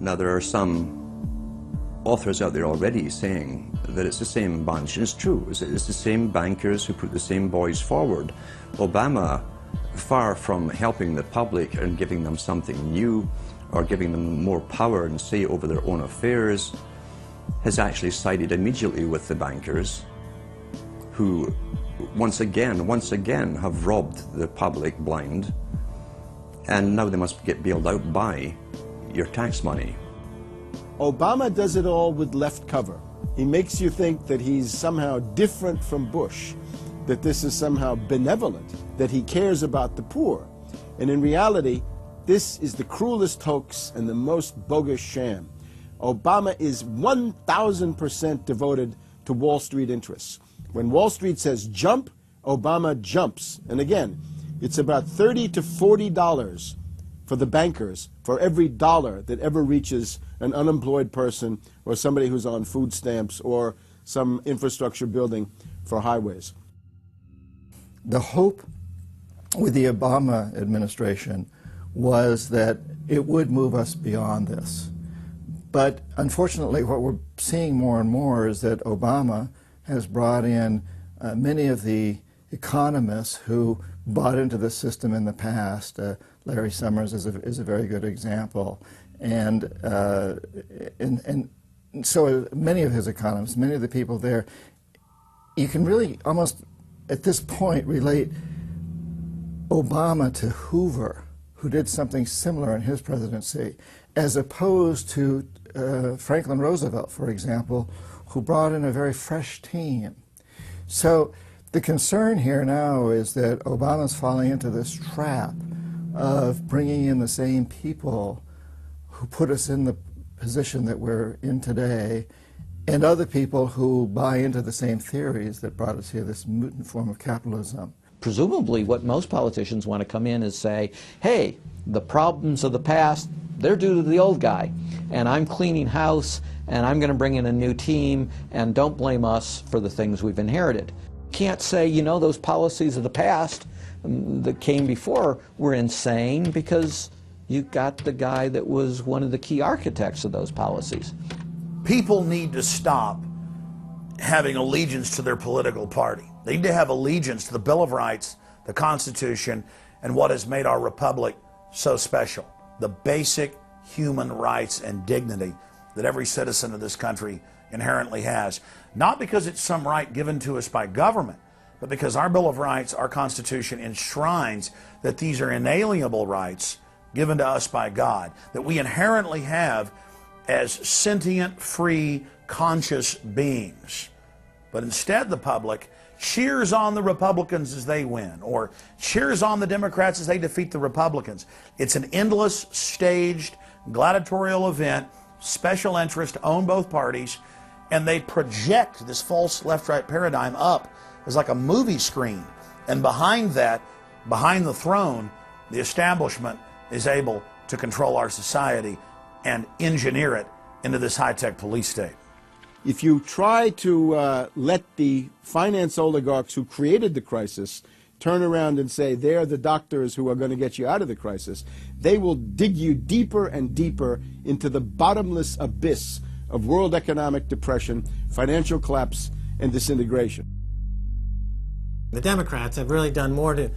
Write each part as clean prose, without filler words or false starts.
Now, there are some authors out there already saying that it's the same bunch, and it's true. It's the same bankers who put the same boys forward. Obama, far from helping the public and giving them something new or giving them more power and say over their own affairs, has actually sided immediately with the bankers who once again have robbed the public blind, and now they must get bailed out by your tax money. Obama does it all with left cover. He makes you think that he's somehow different from Bush, that this is somehow benevolent, that he cares about the poor. And in reality, this is the cruelest hoax and the most bogus sham. Obama is 1,000% devoted to Wall Street interests. When Wall Street says jump, Obama jumps. And again, it's about $30 to $40 for the bankers for every dollar that ever reaches an unemployed person or somebody who's on food stamps or some infrastructure building for highways. The hope with the Obama administration was that it would move us beyond this. But unfortunately, what we're seeing more and more is that Obama has brought in many of the economists who bought into the system in the past. Larry Summers is a very good example. And so many of his economists, many of the people there, you can really almost at this point relate Obama to Hoover, who did something similar in his presidency, as opposed to Franklin Roosevelt, for example, who brought in a very fresh team. So the concern here now is that Obama's falling into this trap of bringing in the same people who put us in the position that we're in today, and other people who buy into the same theories that brought us here, this mutant form of capitalism. Presumably what most politicians want to come in is say, hey, the problems of the past, they're due to the old guy, and I'm cleaning house, and I'm going to bring in a new team, and don't blame us for the things we've inherited. Can't say, you know, those policies of the past that came before were insane, because you got the guy that was one of the key architects of those policies. People need to stop having allegiance to their political party. They need to have allegiance to the Bill of Rights, the Constitution, and what has made our republic so special. The basic human rights and dignity that every citizen of this country inherently has. Not because it's some right given to us by government, but because our Bill of Rights, our Constitution, enshrines that these are inalienable rights given to us by God, that we inherently have as sentient, free, conscious beings. But instead the public cheers on the Republicans as they win, or cheers on the Democrats as they defeat the Republicans. It's an endless, staged, gladiatorial event, special interest own both parties, and they project this false left-right paradigm up as like a movie screen. And behind that, behind the throne, the establishment is able to control our society and engineer it into this high-tech police state. If you try to let the finance oligarchs who created the crisis turn around and say they're the doctors who are going to get you out of the crisis, they will dig you deeper and deeper into the bottomless abyss of world economic depression, financial collapse, and disintegration. The Democrats have really done more to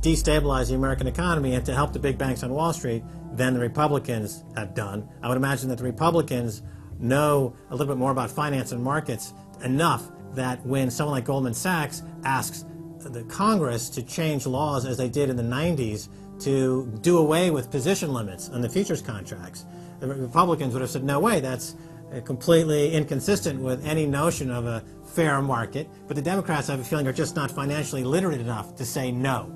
destabilize the American economy and to help the big banks on Wall Street than the Republicans have done. I would imagine that the Republicans know a little bit more about finance and markets enough that when someone like Goldman Sachs asks the Congress to change laws as they did in the 90s to do away with position limits on the futures contracts, the Republicans would have said, no way, that's completely inconsistent with any notion of a fair market. But the Democrats, I have a feeling, are just not financially literate enough to say no.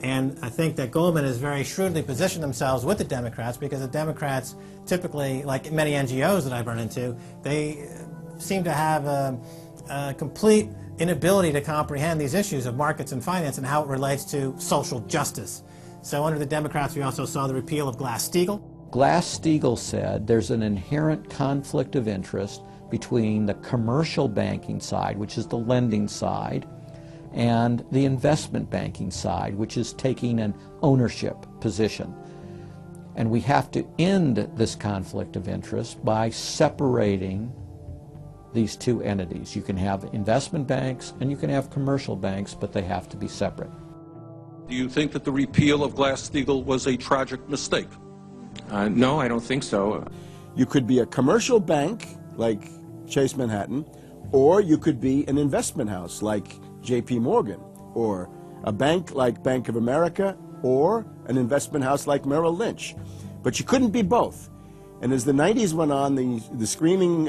And I think that Goldman has very shrewdly positioned themselves with the Democrats, because the Democrats typically, like many NGOs that I've run into, they seem to have a complete inability to comprehend these issues of markets and finance and how it relates to social justice. So under the Democrats, we also saw the repeal of Glass-Steagall. Glass-Steagall said there's an inherent conflict of interest between the commercial banking side, which is the lending side, and the investment banking side, which is taking an ownership position. And we have to end this conflict of interest by separating these two entities. You can have investment banks and you can have commercial banks, but they have to be separate. Do you think that the repeal of Glass-Steagall was a tragic mistake? No, I don't think so. You could be a commercial bank like Chase Manhattan, or you could be an investment house like J.P. Morgan, or a bank like Bank of America, or an investment house like Merrill Lynch. But you couldn't be both. And as the 90s went on, the screaming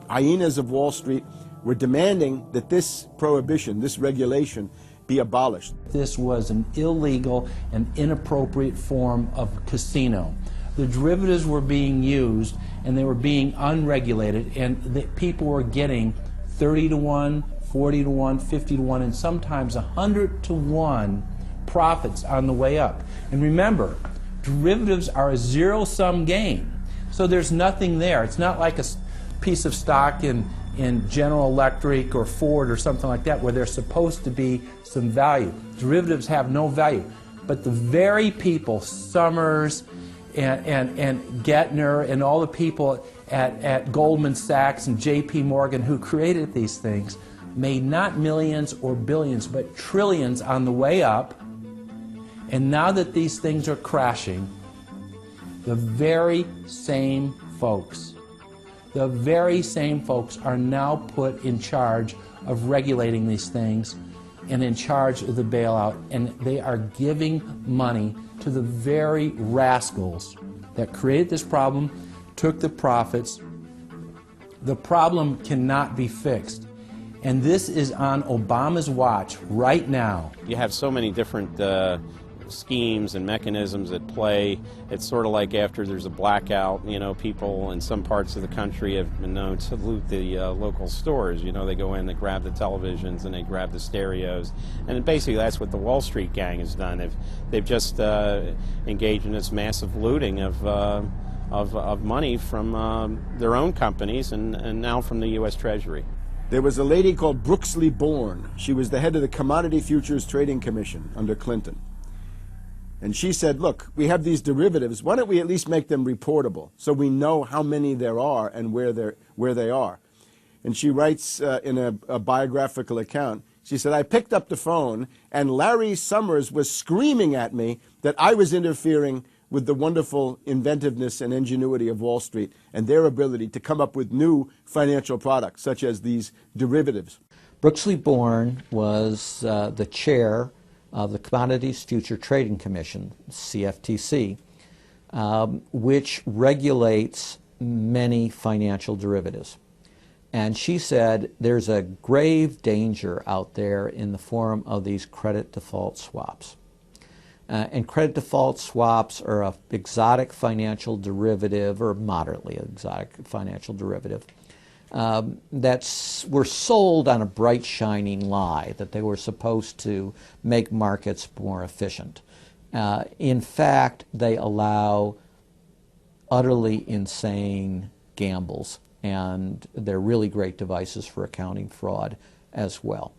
hyenas of Wall Street were demanding that this prohibition, this regulation, be abolished. This was an illegal and inappropriate form of casino. The derivatives were being used and they were being unregulated, and people were getting 30 to 1, 40 to 1, 50 to 1, and sometimes 100 to 1 profits on the way up. And remember, derivatives are a zero-sum game, so there's nothing there. It's not like a piece of stock in General Electric or Ford or something like that where there's supposed to be some value. Derivatives have no value. But the very people, Summers and Gettner and all the people at Goldman Sachs and J.P. Morgan who created these things made not millions or billions but trillions on the way up. And now that these things are crashing, the very same folks are now put in charge of regulating these things and in charge of the bailout, and they are giving money to the very rascals that created this problem, took the profits. The problem cannot be fixed. And this is on Obama's watch right now. You have so many different schemes and mechanisms at play. It's sort of like after there's a blackout, you know, people in some parts of the country have been known to loot the local stores. You know, they go in, they grab the televisions, and they grab the stereos. And basically that's what the Wall Street gang has done. They've just engaged in this massive looting of money from their own companies and now from the U.S. Treasury. There was a lady called Brooksley Born. She was the head of the Commodity Futures Trading Commission under Clinton. And she said, look, we have these derivatives. Why don't we at least make them reportable so we know how many there are and where they are? And she writes in a biographical account, she said, I picked up the phone and Larry Summers was screaming at me that I was interfering with the wonderful inventiveness and ingenuity of Wall Street and their ability to come up with new financial products, such as these derivatives. Brooksley Born was the chair of the Commodities Future Trading Commission, CFTC, which regulates many financial derivatives. And she said there's a grave danger out there in the form of these credit default swaps. And credit default swaps are an exotic financial derivative, or moderately exotic financial derivative, were sold on a bright, shining lie that they were supposed to make markets more efficient. In fact, they allow utterly insane gambles, and they're really great devices for accounting fraud as well.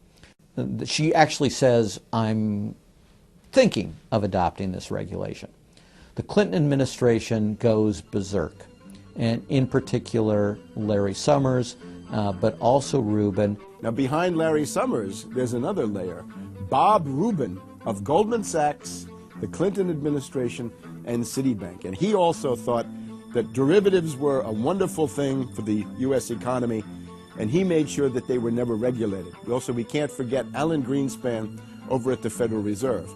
She actually says, I'm thinking of adopting this regulation. The Clinton administration goes berserk, and in particular Larry Summers, but also Rubin. Now behind Larry Summers, there's another layer. Bob Rubin of Goldman Sachs, the Clinton administration, and Citibank. And he also thought that derivatives were a wonderful thing for the U.S. economy, and he made sure that they were never regulated. We can't forget Alan Greenspan over at the Federal Reserve.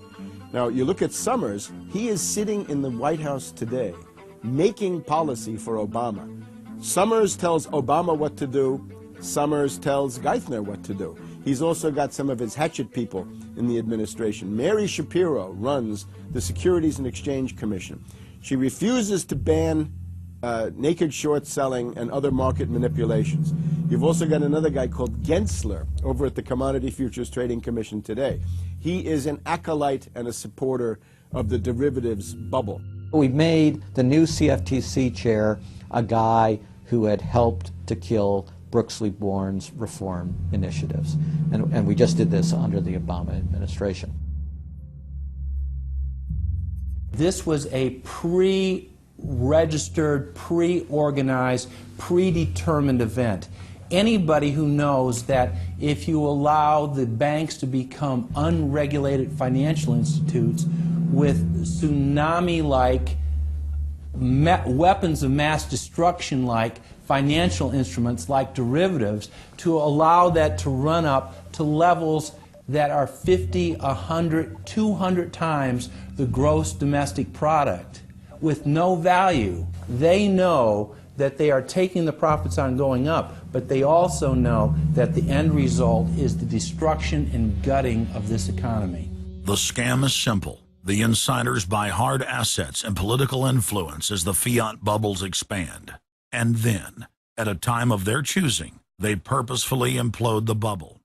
Now, you look at Summers, he is sitting in the White House today, making policy for Obama. Summers tells Obama what to do. Summers tells Geithner what to do. He's also got some of his hatchet people in the administration. Mary Shapiro runs the Securities and Exchange Commission. She refuses to ban naked short selling and other market manipulations. You've also got another guy called Gensler over at the Commodity Futures Trading Commission today. He is an acolyte and a supporter of the derivatives bubble. We made the new CFTC chair a guy who had helped to kill Brooksley Born's reform initiatives. And we just did this under the Obama administration. This was a pre-registered, pre-organized, predetermined event. Anybody who knows that if you allow the banks to become unregulated financial institutes with tsunami-like weapons of mass destruction like financial instruments like derivatives, to allow that to run up to levels that are 50, 100, 200 times the gross domestic product with no value. They know that they are taking the profits on going up, but they also know that the end result is the destruction and gutting of this economy. The scam is simple. The insiders buy hard assets and political influence as the fiat bubbles expand. And then, at a time of their choosing, they purposefully implode the bubble.